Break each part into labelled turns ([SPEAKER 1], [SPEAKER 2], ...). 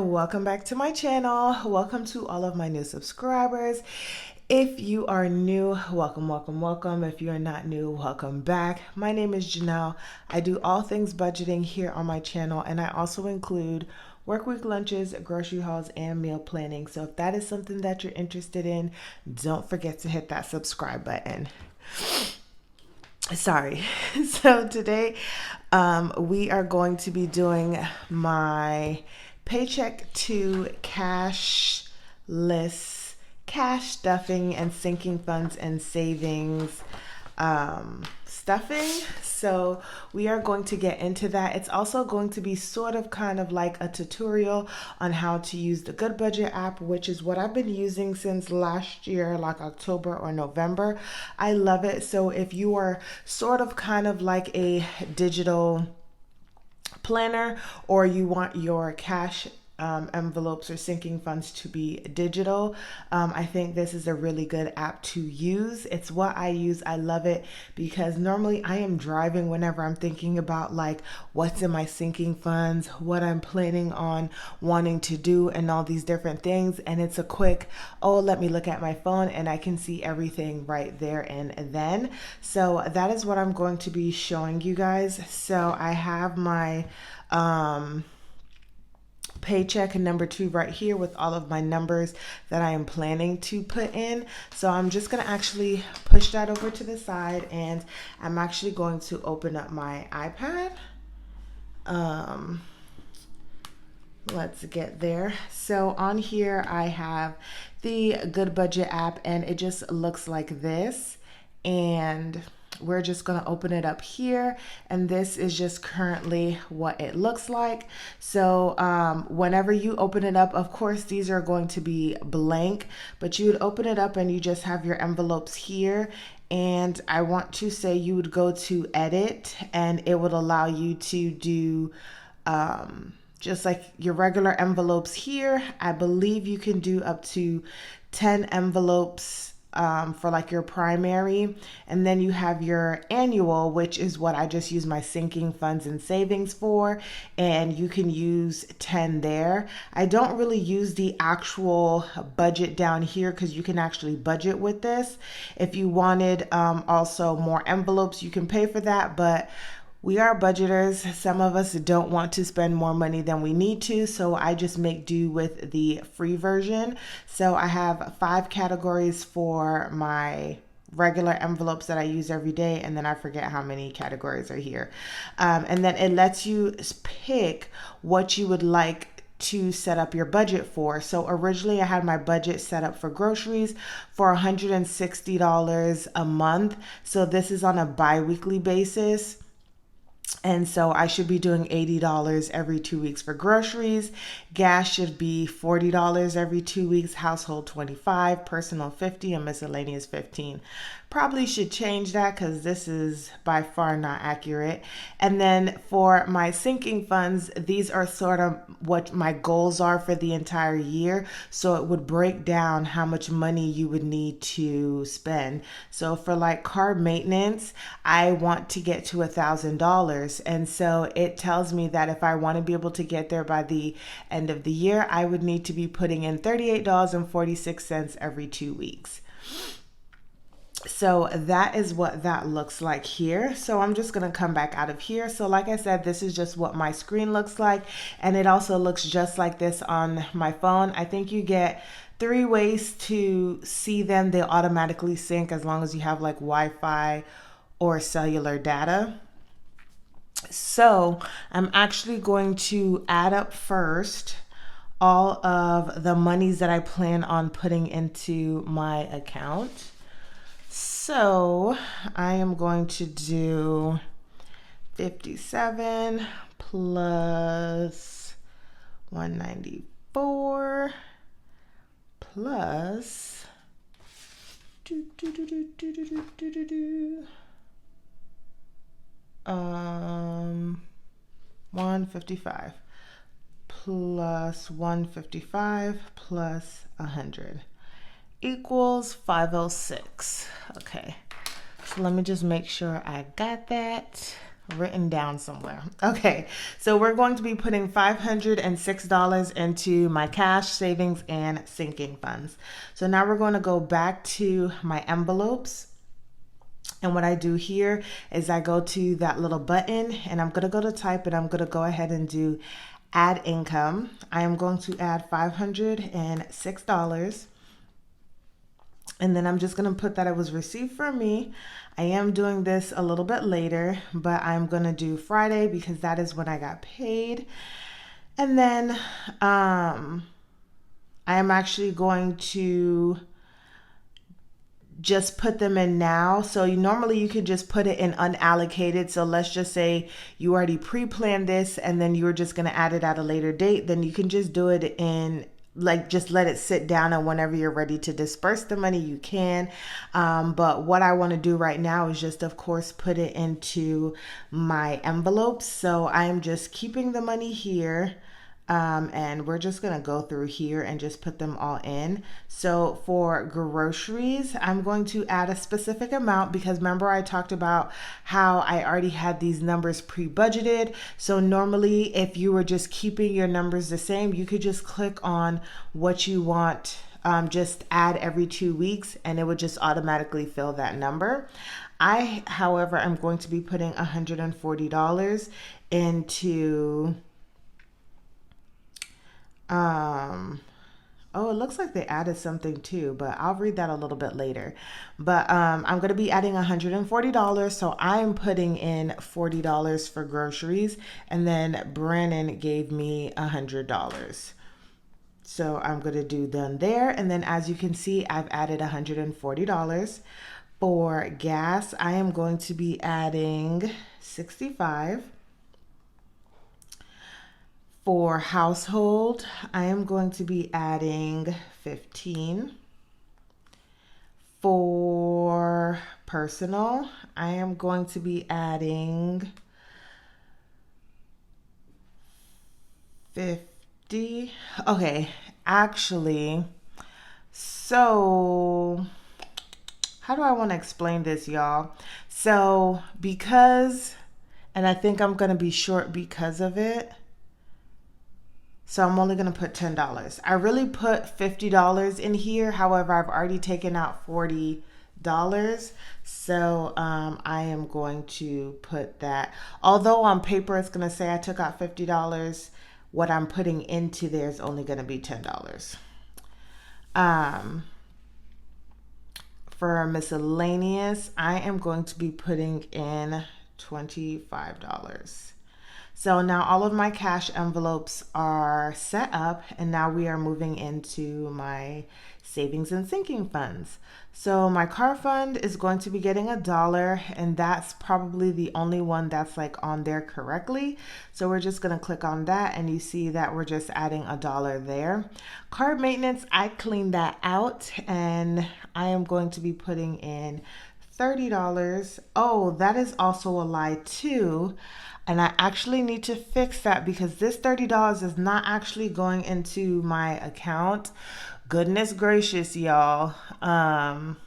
[SPEAKER 1] welcome back to my channel. Welcome to all of my new subscribers. If you are new, welcome. If you are not new, welcome back. My name is Janelle. I do all things budgeting here on my channel, and I also include work week lunches, grocery hauls, and meal planning. So if that is something that you're interested in, don't forget to hit that subscribe button. Sorry. So today we are going to be doing my paycheck to cashless cash stuffing and sinking funds and savings stuffing. So we are going to get into that. It's also going to be sort of kind of like a tutorial on how to use the Good Budget app, which is what I've been using since last year, like October or November. I love it. So if you are sort of kind of like a digital planner, or you want your cash envelopes or sinking funds to be digital, I think this is a really good app to use. It's what I use. I love it because normally I am driving whenever I'm thinking about like what's in my sinking funds, what I'm planning on wanting to do, and all these different things. And it's a quick, oh, let me look at my phone and I can see everything right there and then. So that is what I'm going to be showing you guys. So I have my paycheck number 2 right here with all of my numbers that I am planning to put in. So I'm just going to actually push that over to the side, and I'm actually going to open up my iPad. Let's get there. So on here I have the Good Budget app, and it just looks like this, and we're just going to open it up here, and this is just currently what it looks like. So whenever you open it up, of course these are going to be blank, but you would open it up and you just have your envelopes here. And I want to say you would go to edit, and it would allow you to do just like your regular envelopes here. I believe you can do up to 10 envelopes for like your primary, and then you have your annual, which is what I just use my sinking funds and savings for, and you can use 10 there. I don't really use the actual budget down here because you can actually budget with this. If you wanted also more envelopes, you can pay for that, but we are budgeters. Some of us don't want to spend more money than we need to, so I just make do with the free version. So I have 5 categories for my regular envelopes that I use every day, and then I forget how many categories are here. And then it lets you pick what you would like to set up your budget for. So originally I had my budget set up for groceries for $160 a month. So this is on a bi-weekly basis. And so I should be doing $80 every 2 weeks for groceries. Gas should be $40 every 2 weeks. Household $25, personal $50, and miscellaneous $15. Probably should change that because this is by far not accurate. And then for my sinking funds, these are sort of what my goals are for the entire year. So it would break down how much money you would need to spend. So for like car maintenance, I want to get to $1,000. And so it tells me that if I want to be able to get there by the end of the year, I would need to be putting in $38.46 every 2 weeks. So that is what that looks like here. So I'm just going to come back out of here. So like I said, this is just what my screen looks like. And it also looks just like this on my phone. I think you get 3 ways to see them. They automatically sync as long as you have like Wi-Fi or cellular data. So I'm actually going to add up first all of the monies that I plan on putting into my account. So I am going to do 57 plus 194 plus 155 plus 155 plus 100 equals 506. Okay, so let me just make sure I got that. written down somewhere. Okay, so we're going to be putting $506 into my cash, savings, and sinking funds. So now we're going to go back to my envelopes. And what I do here is I go to that little button and I'm going to go to type and I'm going to go ahead and do add income. I am going to add $506. And then I'm just going to put that it was received from me. I am doing this a little bit later, but I'm going to do Friday because that is when I got paid. And then I am actually going to just put them in now. So normally you could just put it in unallocated. So let's just say you already pre-planned this and then you're just going to add it at a later date. Then you can just do it in just let it sit down, and whenever you're ready to disperse the money, you can. But what I want to do right now is just, of course, put it into my envelopes. So I'm just keeping the money here. And we're just going to go through here and just put them all in. So for groceries, I'm going to add a specific amount because remember I talked about how I already had these numbers pre-budgeted. So normally if you were just keeping your numbers the same, you could just click on what you want, just add every 2 weeks and it would just automatically fill that number. However, I'm going to be putting $140 into oh, it looks like they added something too, but I'll read that a little bit later. But I'm going to be adding $140. So I'm putting in $40 for groceries. And then Brandon gave me $100. So I'm going to do done there. And then as you can see, I've added $140. For gas, I am going to be adding $65. For household, I am going to be adding $15. For personal, I am going to be adding $50. Okay, actually, so how do I want to explain this, y'all? So because, and I think I'm going to be short because of it. So I'm only going to put $10. I really put $50 in here. However, I've already taken out $40. So I am going to put that. Although on paper it's going to say I took out $50, what I'm putting into there is only going to be $10. For miscellaneous, I am going to be putting in $25. So now all of my cash envelopes are set up and now we are moving into my savings and sinking funds. So my car fund is going to be getting $1 and that's probably the only one that's like on there correctly. So we're just going to click on that and you see that we're just adding $1 there. Card maintenance, I cleaned that out and I am going to be putting in $30. Oh, that is also a lie too. And I actually need to fix that because this $30 is not actually going into my account. Goodness gracious, y'all. I'm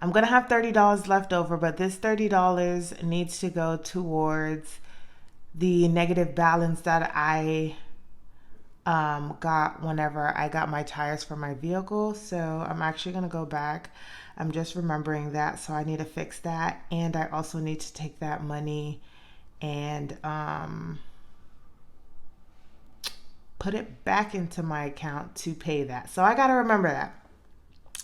[SPEAKER 1] going to have $30 left over, but this $30 needs to go towards the negative balance that I got whenever I got my tires for my vehicle. So I'm actually going to go back. I'm just remembering that. So I need to fix that. And I also need to take that money and put it back into my account to pay that. So I got to remember that.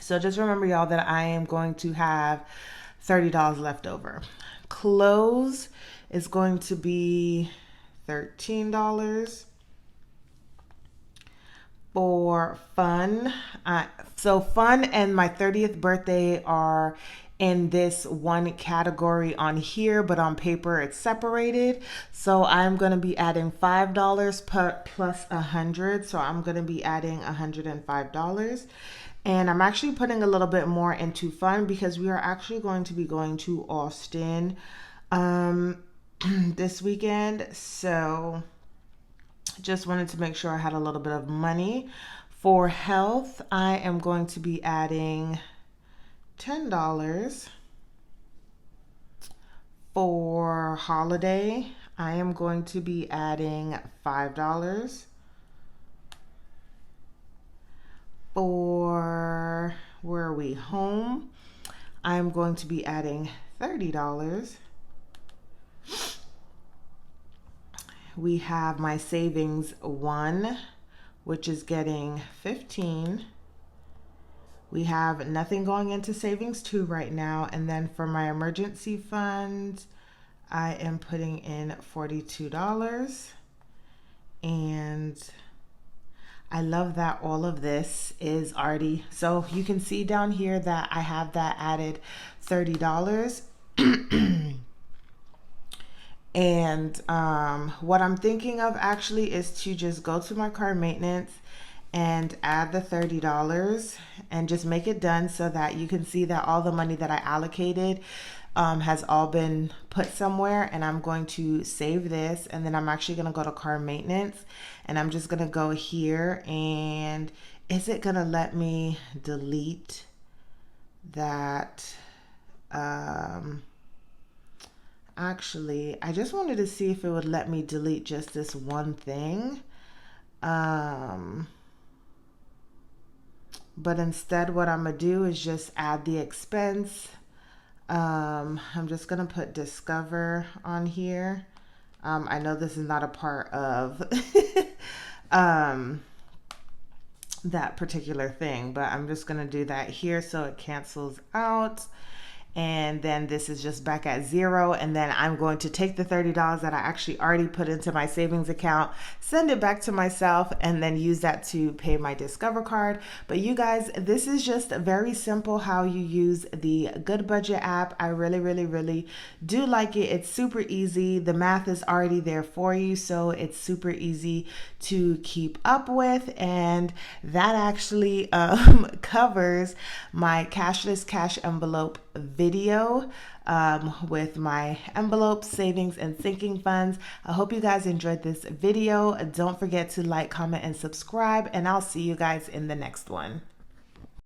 [SPEAKER 1] So just remember, y'all, that I am going to have $30 left over. Clothes is going to be $13. For fun, so fun and my 30th birthday are in this one category on here, but on paper it's separated. So I'm going to be adding $5 plus 100. So I'm going to be adding $105. And I'm actually putting a little bit more into fun because we are actually going to be going to Austin this weekend. So just wanted to make sure I had a little bit of money. For health, I am going to be adding $10. For holiday, I am going to be adding $5. For where are we? Home, I'm going to be adding $30. We have my savings 1, which is getting 15. We have nothing going into savings 2 right now. And then for my emergency fund, I am putting in $42. And I love that all of this is already, so you can see down here that I have that added $30. And what I'm thinking of actually is to just go to my car maintenance and add the $30 and just make it done so that you can see that all the money that I allocated has all been put somewhere. And I'm going to save this, and then I'm actually going to go to car maintenance, and I'm just going to go here, and is it going to let me delete that? Actually, I just wanted to see if it would let me delete just this one thing. But instead what I'm gonna do is just add the expense. I'm just gonna put discover on here. I know this is not a part of that particular thing, but I'm just gonna do that here so it cancels out. And then this is just back at 0. And then I'm going to take the $30 that I actually already put into my savings account, send it back to myself, and then use that to pay my Discover card. But you guys, this is just very simple how you use the Good Budget app. I really do like it. It's super easy. The math is already there for you, so it's super easy to keep up with. And that actually covers my cashless cash envelope video with my envelope savings and sinking funds. I hope you guys enjoyed this video. Don't forget to like, comment, and subscribe, and I'll see you guys in the next one.